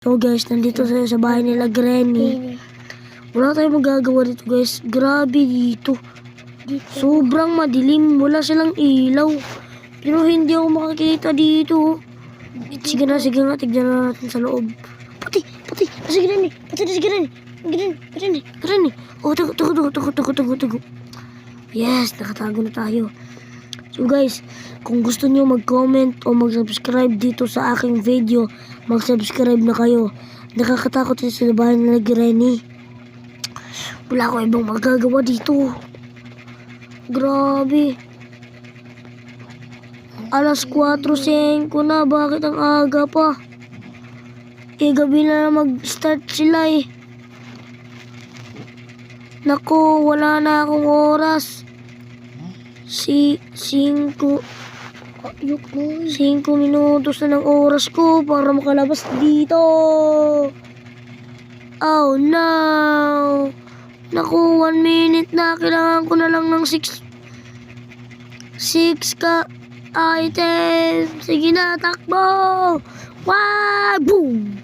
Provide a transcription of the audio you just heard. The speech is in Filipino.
So guys, nandito tayo sa bahay nila Granny. Wala tayong magagawa dito guys. Grabe dito. Sobrang madilim. Wala silang ilaw. Pero hindi ako makakita dito. Sige na, tignan na natin sa loob. Pati. Si Granny. Pati na si Granny. Granny. Oh, tago. Yes, nakatago na tayo. So guys, kung gusto niyo mag-comment o mag-subscribe dito sa aking video, mag-subscribe na kayo. Nakakatakot yun sa bahay nila Granny. Wala ko ibang magagawa dito. Grabe. Alas 4:05 na, bakit ang aga pa? Gabi na mag-start sila eh. Naku, wala na akong oras. 5 minutos na ng oras ko para makalabas dito. Oh no. Naku, 1 minute na. Kailangan ko na lang ng 6 ka items. Sige na, takbo. Wow! Boom!